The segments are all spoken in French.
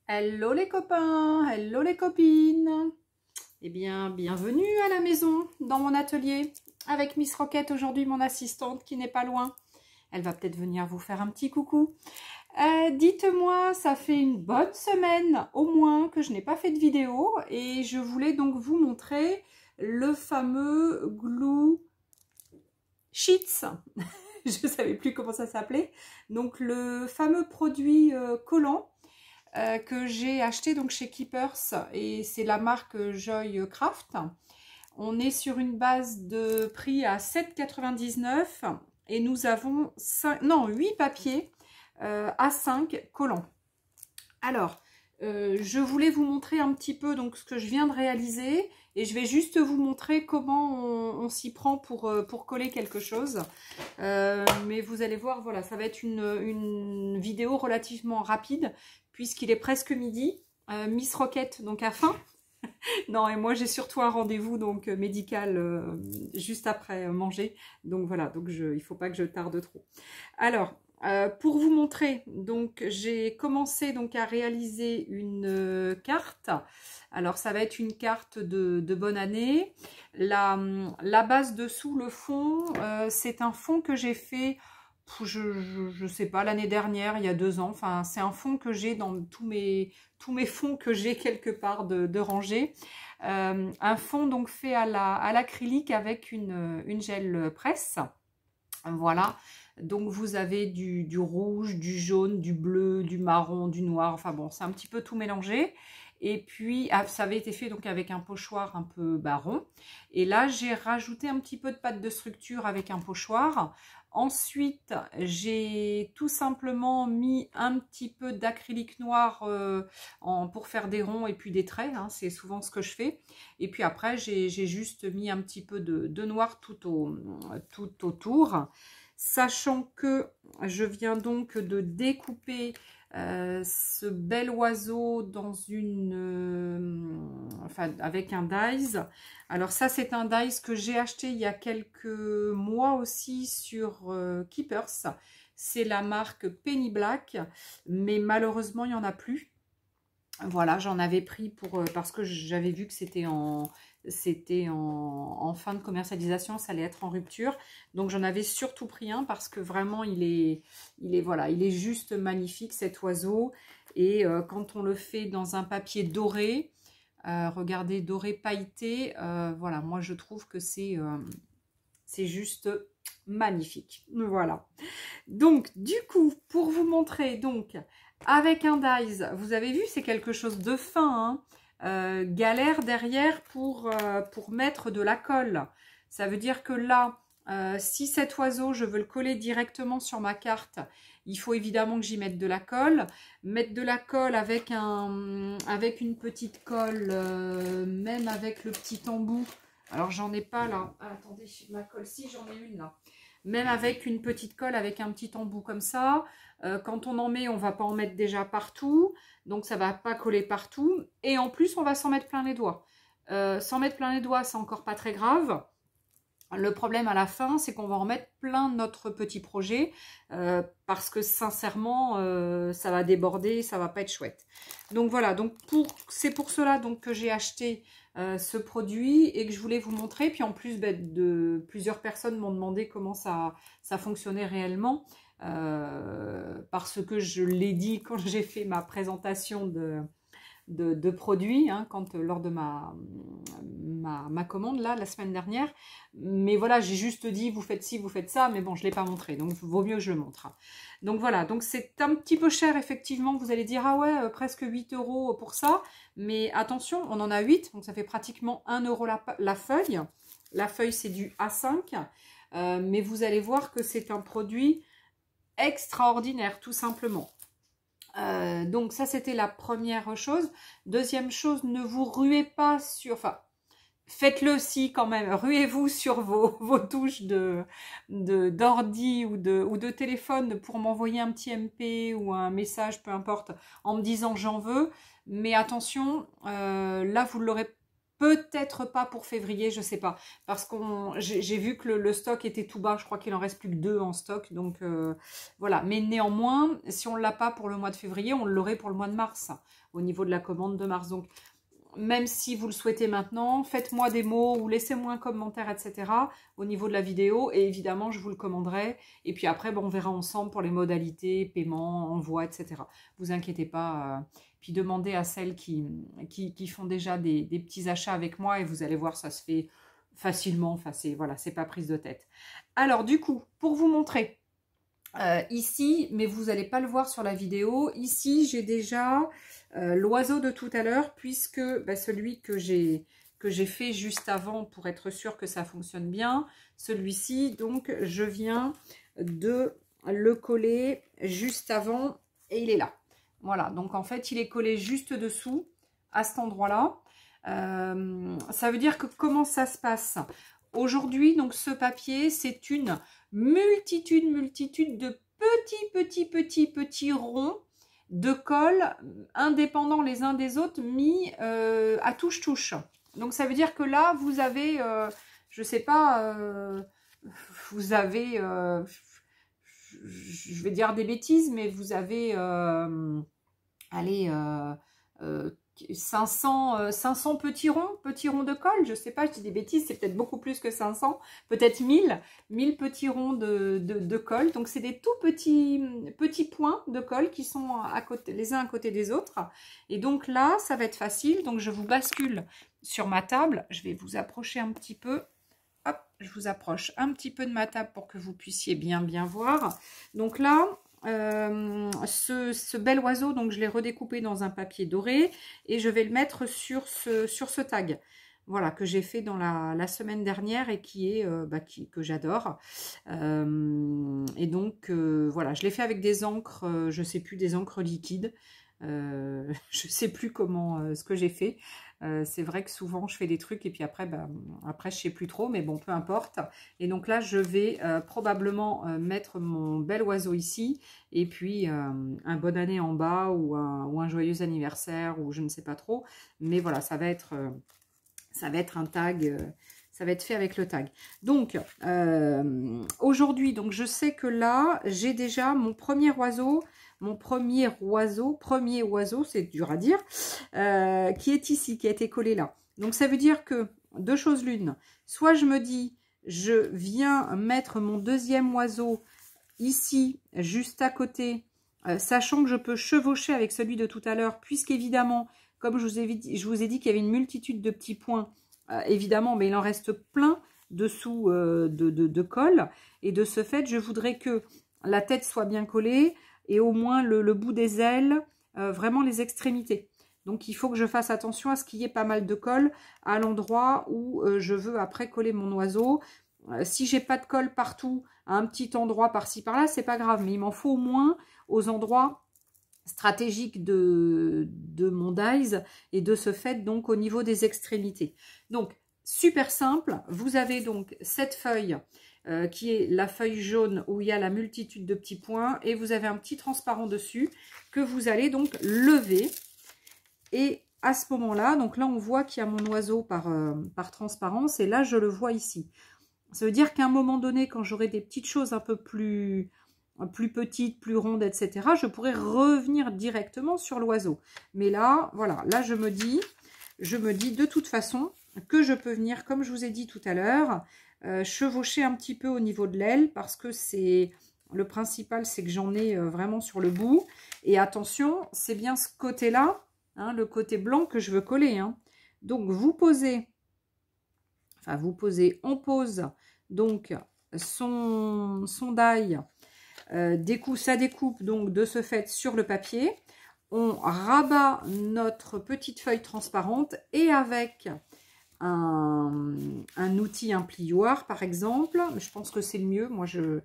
Hello les copains, hello les copines. Eh bien, bienvenue à la maison, dans mon atelier, avec Miss Roquette aujourd'hui, mon assistante qui n'est pas loin. Elle va peut-être venir vous faire un petit coucou. Dites-moi, ça fait une bonne semaine au moins que je n'ai pas fait de vidéo et je voulais donc vous montrer le fameux Glue Sheets. Je ne savais plus comment ça s'appelait. Donc le fameux produit collant que j'ai acheté donc chez Keepers et c'est la marque Joy Craft. On est sur une base de prix à 7,99 € et nous avons 8 papiers A5 collants. Alors, je voulais vous montrer un petit peu donc ce que je viens de réaliser et je vais juste vous montrer comment on s'y prend pour coller quelque chose. Mais vous allez voir, voilà, ça va être une vidéo relativement rapide puisqu'il est presque midi. Miss Roquette donc a faim. Non, et moi j'ai surtout un rendez-vous donc médical juste après manger. Donc voilà, donc il ne faut pas que je tarde trop. Alors, pour vous montrer, donc j'ai commencé donc à réaliser une carte. Alors ça va être une carte de bonne année. La base dessous, le fond, c'est un fond que j'ai fait, je sais pas, l'année dernière, il y a 2 ans. Enfin, c'est un fond que j'ai dans tous mes fonds que j'ai quelque part de rangée. Un fond donc fait à l'acrylique avec une gel presse. Voilà. Donc vous avez du rouge, du jaune, du bleu, du marron, du noir, enfin bon, c'est un petit peu tout mélangé. Et puis, ça avait été fait donc avec un pochoir un peu rond. Et là, j'ai rajouté un petit peu de pâte de structure avec un pochoir. Ensuite, j'ai tout simplement mis un petit peu d'acrylique noir pour faire des ronds et puis des traits. Hein, c'est souvent ce que je fais. Et puis après, j'ai juste mis un petit peu de noir tout autour. Sachant que je viens donc de découper ce bel oiseau dans avec un dies. Alors ça, c'est un dies que j'ai acheté il y a quelques mois aussi sur Keepers. C'est la marque Penny Black, mais malheureusement, il n'y en a plus. Voilà, j'en avais pris parce que j'avais vu que c'était en fin de commercialisation, ça allait être en rupture. Donc j'en avais surtout pris un parce que vraiment il est juste magnifique cet oiseau. Et quand on le fait dans un papier doré, regardez, doré pailleté, voilà, moi je trouve que c'est juste magnifique. Voilà. Donc du coup, pour vous montrer donc avec un dies, vous avez vu, c'est quelque chose de fin, hein. Galère derrière pour mettre de la colle. Ça veut dire que là, si cet oiseau, je veux le coller directement sur ma carte, il faut évidemment que j'y mette de la colle. Mettre de la colle avec une petite colle, même avec le petit embout. Alors, j'en ai pas là. Ah, attendez, ma colle, si, j'en ai une là. Même avec une petite colle, avec un petit embout comme ça. Quand on en met, on ne va pas en mettre déjà partout. Donc, ça ne va pas coller partout. Et en plus, on va s'en mettre plein les doigts. S'en mettre plein les doigts, c'est encore pas très grave. Le problème à la fin, c'est qu'on va en mettre plein notre petit projet. Parce que sincèrement, ça va déborder, ça va pas être chouette. Donc voilà, donc c'est pour cela donc, que j'ai acheté ce produit et que je voulais vous montrer. Puis en plus, plusieurs personnes m'ont demandé comment ça fonctionnait réellement. Parce que je l'ai dit quand j'ai fait ma présentation de produits, hein, lors de ma commande là, la semaine dernière. Mais voilà, j'ai juste dit vous faites ci, vous faites ça, mais bon, je ne l'ai pas montré, donc il vaut mieux que je le montre. Donc voilà, donc c'est un petit peu cher effectivement, vous allez dire ah ouais, presque 8 € pour ça, mais attention, on en a 8, donc ça fait pratiquement 1 € la feuille. La feuille c'est du A5, mais vous allez voir que c'est un produit extraordinaire tout simplement. Donc ça c'était la première chose. Deuxième chose, ne vous ruez pas sur... Enfin, faites-le aussi quand même. Ruez-vous sur vos touches d'ordi ou de téléphone pour m'envoyer un petit MP ou un message, peu importe, en me disant j'en veux. Mais attention, là vous l'aurez Peut-être pas pour février, je sais pas. Parce que j'ai vu que le stock était tout bas. Je crois qu'il en reste plus que 2 en stock. Donc voilà. Mais néanmoins, si on ne l'a pas pour le mois de février, on l'aurait pour le mois de mars. Au niveau de la commande de mars. Donc même si vous le souhaitez maintenant, faites-moi des mots ou laissez-moi un commentaire, etc. au niveau de la vidéo. Et évidemment, je vous le commanderai. Et puis après, bon, on verra ensemble pour les modalités, paiement, envoi, etc. Vous inquiétez pas. Puis demandez à celles qui font déjà des petits achats avec moi. Et vous allez voir, ça se fait facilement. Enfin, voilà, c'est pas prise de tête. Alors, du coup, pour vous montrer... ici, mais vous n'allez pas le voir sur la vidéo, ici j'ai déjà l'oiseau de tout à l'heure, puisque celui que j'ai fait juste avant pour être sûr que ça fonctionne bien, celui-ci, donc je viens de le coller juste avant et il est là. Voilà, donc en fait il est collé juste dessous à cet endroit-là. Ça veut dire que comment ça se passe? Aujourd'hui, donc ce papier, c'est une multitude de petits ronds de colle indépendants les uns des autres mis à touche-touche. Donc ça veut dire que là, vous avez, je sais pas, vous avez, je vais dire des bêtises, mais vous avez, allez, 500 petits ronds de colle, je sais pas, je dis des bêtises, c'est peut-être beaucoup plus que 500, peut-être 1000 petits ronds de colle. Donc c'est des tout petits points de colle qui sont à côté, les uns à côté des autres. Et donc là, ça va être facile. Donc je vous bascule sur ma table, je vais vous approcher un petit peu. Hop, je vous approche un petit peu de ma table pour que vous puissiez bien voir. Donc là, ce bel oiseau, donc je l'ai redécoupé dans un papier doré et je vais le mettre sur ce tag, voilà, que j'ai fait dans la semaine dernière et qui est que j'adore. Et donc voilà, je l'ai fait avec des encres, je sais plus, des encres liquides. Je sais plus comment ce que j'ai fait. C'est vrai que souvent je fais des trucs et puis après je sais plus trop, mais bon, peu importe. Et donc là je vais probablement mettre mon bel oiseau ici et puis un bonne année en bas ou un joyeux anniversaire ou je ne sais pas trop, mais voilà, ça va être un tag, ça va être fait avec le tag. Donc aujourd'hui, donc je sais que là j'ai déjà mon premier oiseau, c'est dur à dire, qui est ici, qui a été collé là. Donc ça veut dire que, deux choses l'une, soit je me dis, je viens mettre mon deuxième oiseau ici, juste à côté, sachant que je peux chevaucher avec celui de tout à l'heure, puisqu'évidemment, comme je vous ai dit qu'il y avait une multitude de petits points, évidemment, mais il en reste plein dessous de colle, et de ce fait, je voudrais que la tête soit bien collée, et au moins le bout des ailes, vraiment les extrémités. Donc il faut que je fasse attention à ce qu'il y ait pas mal de colle à l'endroit où je veux après coller mon oiseau. Si j'ai pas de colle partout, à un petit endroit par-ci par-là, c'est pas grave, mais il m'en faut au moins aux endroits stratégiques de mon dies et de ce fait donc au niveau des extrémités. Donc super simple, vous avez donc cette feuille qui est la feuille jaune où il y a la multitude de petits points et vous avez un petit transparent dessus que vous allez donc lever et à ce moment-là, donc là on voit qu'il y a mon oiseau par transparence et là je le vois ici. Ça veut dire qu'à un moment donné, quand j'aurai des petites choses un peu plus petites, plus rondes, etc., je pourrais revenir directement sur l'oiseau. Mais là, voilà, là je me dis de toute façon que je peux venir, comme je vous ai dit tout à l'heure, chevaucher un petit peu au niveau de l'aile parce que c'est le principal, c'est que j'en ai vraiment sur le bout. Et attention, c'est bien ce côté-là, hein, le côté blanc que je veux coller. Hein. Donc vous posez, on pose donc son die, ça découpe donc de ce fait sur le papier. On rabat notre petite feuille transparente et avec un outil, un plioir par exemple, je pense que c'est le mieux, moi je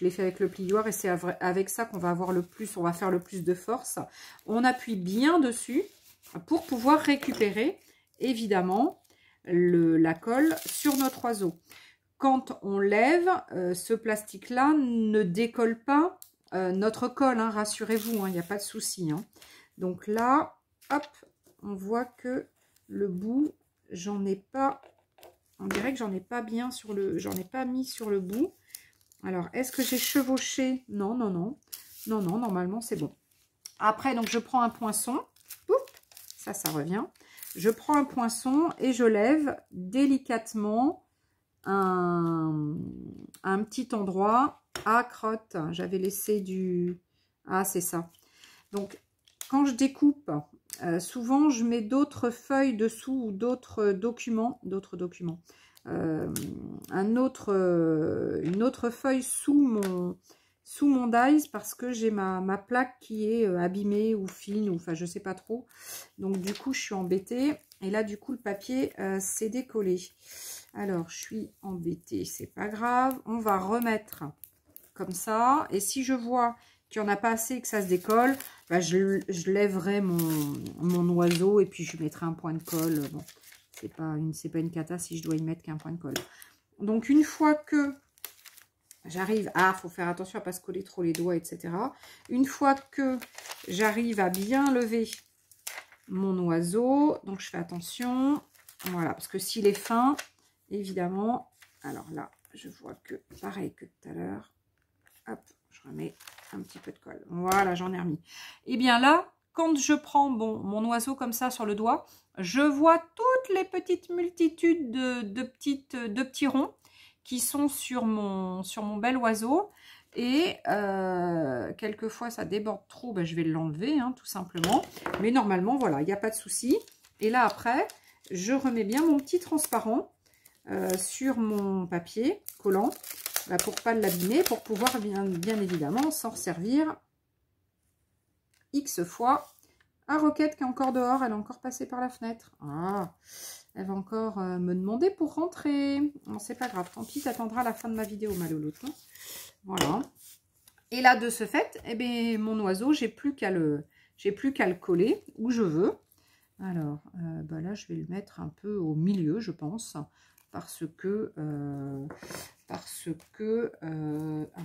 l'ai fait avec le plioir et c'est avec ça qu'on va avoir on va faire le plus de force. On appuie bien dessus pour pouvoir récupérer évidemment la colle sur notre oiseau. Quand on lève, ce plastique là ne décolle pas notre colle, hein, rassurez-vous, il n'y a pas de souci. Hein. Donc là, hop, on voit que le bout j'en ai pas, on dirait que j'en ai pas bien sur le, j'en ai pas mis sur le bout. Alors, est-ce que j'ai chevauché? Non, non, non. Non, non, normalement, c'est bon. Après, donc, je prends un poinçon. Oups, ça revient. Je prends un poinçon et je lève délicatement un petit endroit à crotte. J'avais laissé du... Ah, c'est ça. Donc, quand je découpe, souvent, je mets d'autres feuilles dessous ou d'autres documents. Une autre feuille sous mon dies parce que j'ai ma plaque qui est abîmée ou fine, ou enfin, je sais pas trop. Donc, du coup, je suis embêtée. Et là, du coup, le papier s'est décollé. Alors, je suis embêtée, c'est pas grave. On va remettre comme ça. Et si je vois qu'il n'y en a pas assez et que ça se décolle, bah, je lèverai mon oiseau et puis je mettrai un point de colle. Bon, c'est pas une cata si je dois y mettre qu'un point de colle. Donc, une fois que j'arrive... Ah, il faut faire attention à ne pas se coller trop les doigts, etc. Une fois que j'arrive à bien lever mon oiseau, donc je fais attention. Voilà, parce que s'il est fin... Évidemment, alors là, je vois que, pareil que tout à l'heure, hop, je remets un petit peu de colle. Voilà, j'en ai remis. Et bien là, quand je prends mon oiseau comme ça sur le doigt, je vois toutes les petites multitudes de petits ronds qui sont sur mon bel oiseau. Et quelquefois, ça déborde trop, ben, je vais l'enlever, hein, tout simplement. Mais normalement, voilà, il n'y a pas de souci. Et là, après, je remets bien mon petit transparent sur mon papier collant là, pour pas l'abîmer, pour pouvoir bien évidemment s'en servir X fois. Ah, Roquette qui est encore dehors, elle est encore passée par la fenêtre. Ah, elle va encore me demander pour rentrer. Bon, c'est pas grave, tant pis, t'attendras la fin de ma vidéo, ma louloute. Hein. Voilà. Et là, de ce fait, eh bien, mon oiseau, j'ai plus qu'à le coller où je veux. Alors, bah là, je vais le mettre un peu au milieu, je pense. Parce que un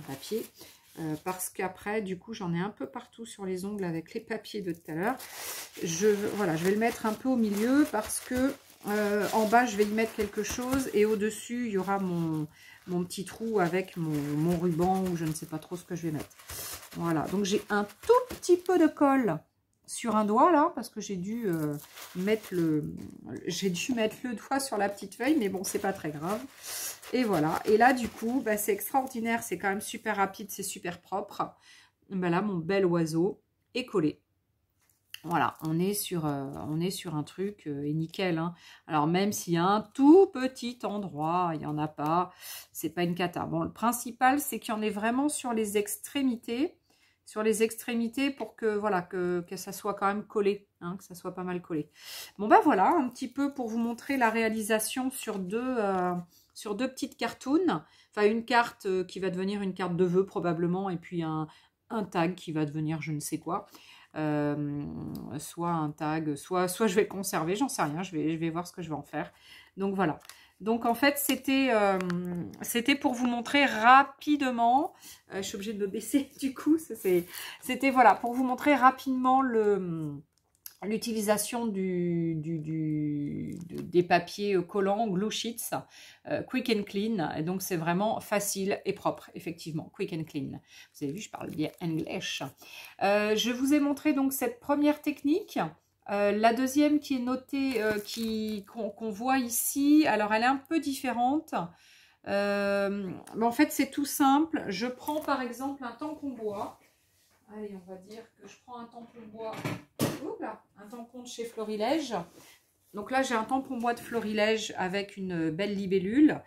papier, parce qu'après du coup j'en ai un peu partout sur les ongles avec les papiers de tout à l'heure. Voilà, je vais le mettre un peu au milieu parce que en bas je vais y mettre quelque chose et au dessus il y aura mon petit trou avec mon ruban ou je ne sais pas trop ce que je vais mettre. Voilà, donc j'ai un tout petit peu de colle sur un doigt là parce que j'ai dû mettre le doigt sur la petite feuille, mais bon, c'est pas très grave. Et voilà, et là du coup bah, c'est extraordinaire, c'est quand même super rapide, c'est super propre. Bah, là mon bel oiseau est collé. Voilà, on est sur un truc et nickel, hein. Alors même s'il y a un tout petit endroit, il n'y en a pas, c'est pas une cata. Bon, le principal c'est qu'il y en ait vraiment sur les extrémités. Pour que voilà que ça soit quand même collé, hein, que ça soit pas mal collé. Bon ben voilà, un petit peu pour vous montrer la réalisation sur deux petites cartoons. Enfin une carte qui va devenir une carte de vœux probablement, et puis un tag qui va devenir je ne sais quoi. Soit un tag, soit je vais le conserver, j'en sais rien, je vais voir ce que je vais en faire. Donc voilà. Donc en fait c'était pour vous montrer rapidement, je suis obligée de me baisser du coup, c'était voilà pour vous montrer rapidement l'utilisation des papiers collants glue sheets quick and clean, et donc c'est vraiment facile et propre, effectivement, quick and clean. Vous avez vu, je parle bien English. Je vous ai montré donc cette première technique. La deuxième qui est notée, qu'on voit ici, alors elle est un peu différente. Mais en fait, c'est tout simple. Je prends par exemple un tampon bois. Allez, on va dire que je prends un tampon bois. Oula, un tampon de chez Florilège. Donc là, j'ai un tampon bois de Florilège avec une belle libellule.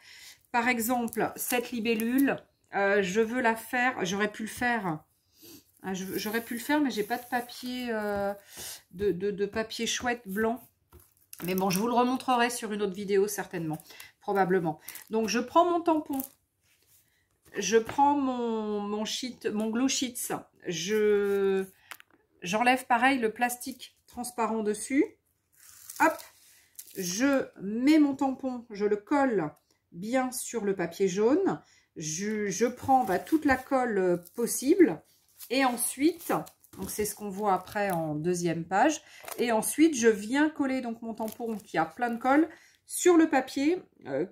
Par exemple, cette libellule, je veux la faire. J'aurais pu le faire. J'aurais pu le faire, mais j'ai pas de papier, de papier chouette blanc. Mais bon, je vous le remontrerai sur une autre vidéo certainement, probablement. Donc, je prends mon tampon. Je prends mon glue sheets. J'enlève pareil le plastique transparent dessus. Hop, je mets mon tampon, je le colle bien sur le papier jaune. Je prends toute la colle possible. Et ensuite, Donc, c'est ce qu'on voit après en deuxième page. Et ensuite, je viens coller donc mon tampon qui a plein de colle sur le papier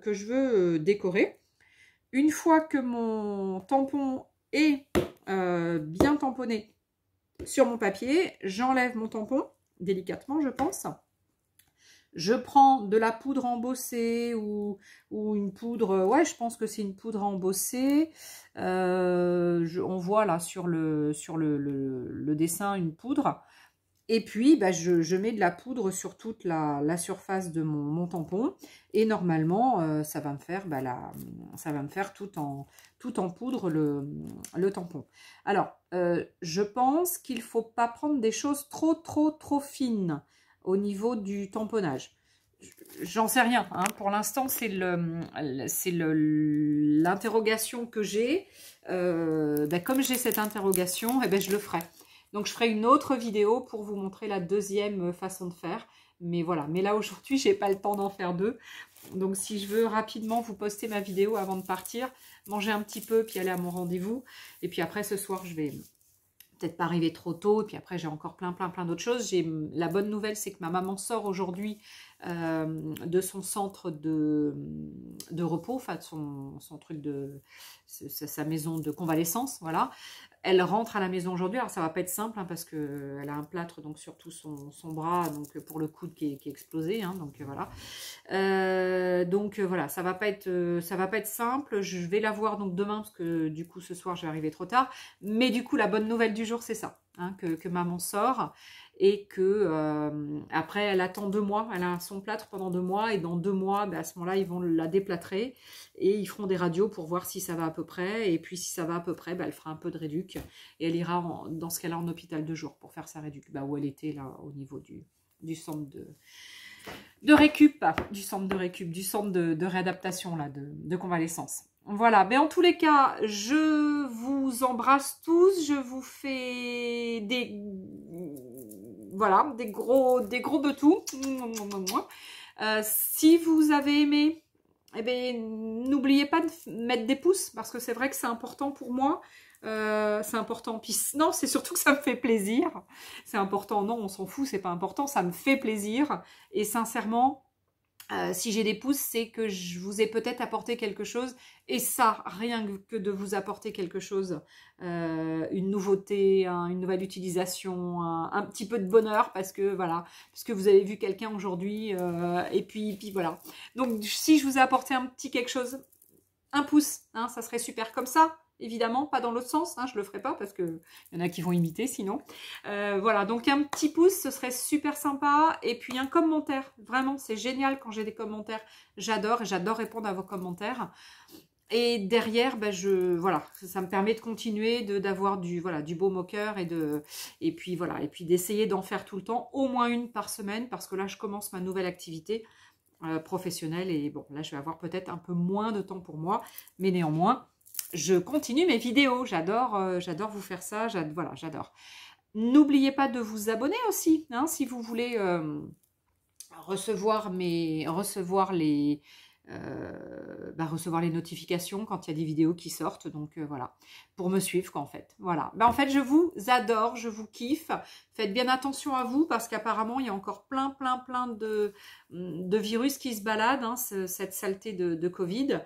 que je veux décorer. Une fois que mon tampon est bien tamponné sur mon papier, j'enlève mon tampon, délicatement je pense. Je prends de la poudre embossée ou une poudre, ouais je pense que c'est une poudre embossée. On voit là sur le dessin une poudre. Et puis, bah, je mets de la poudre sur toute la surface de mon tampon. Et normalement, ça va me faire, bah, ça va me faire tout en poudre le tampon. Alors, je pense qu'il ne faut pas prendre des choses trop fines au niveau du tamponnage. J'en sais rien. Hein. Pour l'instant, c'est l'interrogation que j'ai. Bah, comme j'ai cette interrogation, eh ben, je le ferai. Donc, je ferai une autre vidéo pour vous montrer la deuxième façon de faire. Mais voilà, mais là, aujourd'hui, j'ai pas le temps d'en faire deux. Donc, si je veux rapidement vous poster ma vidéo avant de partir, manger un petit peu, puis aller à mon rendez-vous. Et puis après, ce soir, je vais peut-être pas arriver trop tôt. Et puis après, j'ai encore plein d'autres choses. La bonne nouvelle, c'est que ma maman sort aujourd'hui de son centre de repos, enfin, de son truc sa maison de convalescence, voilà. Elle rentre à la maison aujourd'hui, alors ça va pas être simple hein, parce qu'elle a un plâtre donc sur tout son bras, donc pour le coude qui est explosé, hein, donc voilà. Voilà, ça va pas être simple. Je vais la voir donc demain parce que du coup ce soir je vais arriver trop tard. Mais du coup la bonne nouvelle du jour c'est ça, hein, que maman sort et que après elle attend 2 mois, elle a son plâtre pendant 2 mois et dans 2 mois, bah, à ce moment-là ils vont la déplâtrer et ils feront des radios pour voir si ça va à peu près et puis si ça va à peu près, bah, elle fera un peu de réduc et elle ira dans ce cas-là en hôpital de jour pour faire sa réduc, bah, où elle était là au niveau du centre de récup, du centre de réadaptation là, de convalescence. Voilà, mais en tous les cas, je vous embrasse tous, je vous fais des gros betous. Si vous avez aimé, eh bien, n'oubliez pas de mettre des pouces, parce que c'est vrai que c'est important pour moi. C'est important. Puis non, c'est surtout que ça me fait plaisir. C'est important. Non, on s'en fout, c'est pas important. Ça me fait plaisir. Et sincèrement, si j'ai des pouces, c'est que je vous ai peut-être apporté quelque chose. Et ça, rien que de vous apporter quelque chose, une nouveauté, une nouvelle utilisation, un petit peu de bonheur, parce que voilà, parce que vous avez vu quelqu'un aujourd'hui, et puis voilà. Donc, si je vous ai apporté un petit quelque chose, un pouce, hein, ça serait super comme ça. Évidemment, pas dans l'autre sens, hein, je le ferai pas parce que y en a qui vont imiter sinon. Voilà, donc un petit pouce, ce serait super sympa. Et puis un commentaire, vraiment, c'est génial quand j'ai des commentaires. J'adore et j'adore répondre à vos commentaires. Et derrière, ben voilà, ça me permet de continuer, d'avoir du beau moqueur et puis voilà, et puis d'essayer d'en faire tout le temps, au moins une par semaine, parce que là, je commence ma nouvelle activité professionnelle et bon, là, je vais avoir peut-être un peu moins de temps pour moi, mais néanmoins, je continue mes vidéos. J'adore vous faire ça. Voilà, j'adore. N'oubliez pas de vous abonner aussi, hein, si vous voulez recevoir les notifications quand il y a des vidéos qui sortent. Donc voilà, pour me suivre quoi, en fait. Voilà. Ben, en fait, je vous adore, je vous kiffe. Faites bien attention à vous parce qu'apparemment, il y a encore plein de virus qui se baladent, hein, cette saleté de Covid.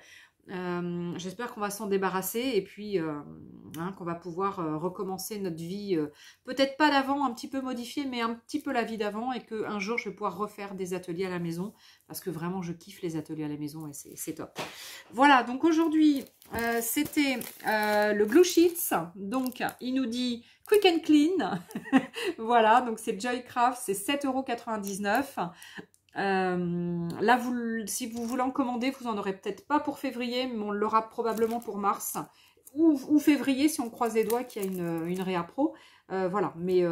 J'espère qu'on va s'en débarrasser et puis hein, qu'on va pouvoir recommencer notre vie, peut-être pas d'avant, un petit peu modifiée, mais un petit peu la vie d'avant et qu'un jour je vais pouvoir refaire des ateliers à la maison parce que vraiment je kiffe les ateliers à la maison et c'est top. Voilà, donc aujourd'hui c'était le Glue Sheets, donc il nous dit Quick and Clean, voilà, donc c'est Joycraft, c'est 7,99 €. Là, si vous voulez en commander, vous en aurez peut-être pas pour février, mais on l'aura probablement pour mars ou février si on croise les doigts qu'il y a une réa pro. Voilà, mais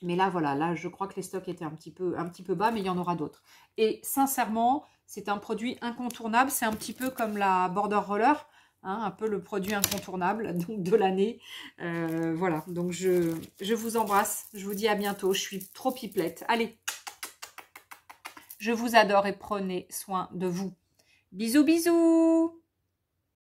là, voilà, là, je crois que les stocks étaient un petit peu bas, mais il y en aura d'autres. Et sincèrement, c'est un produit incontournable. C'est un petit peu comme la Border Roller, hein, un peu le produit incontournable donc de l'année. Voilà, donc je vous embrasse. Je vous dis à bientôt. Je suis trop pipelette. Allez! Je vous adore et prenez soin de vous. Bisous, bisous!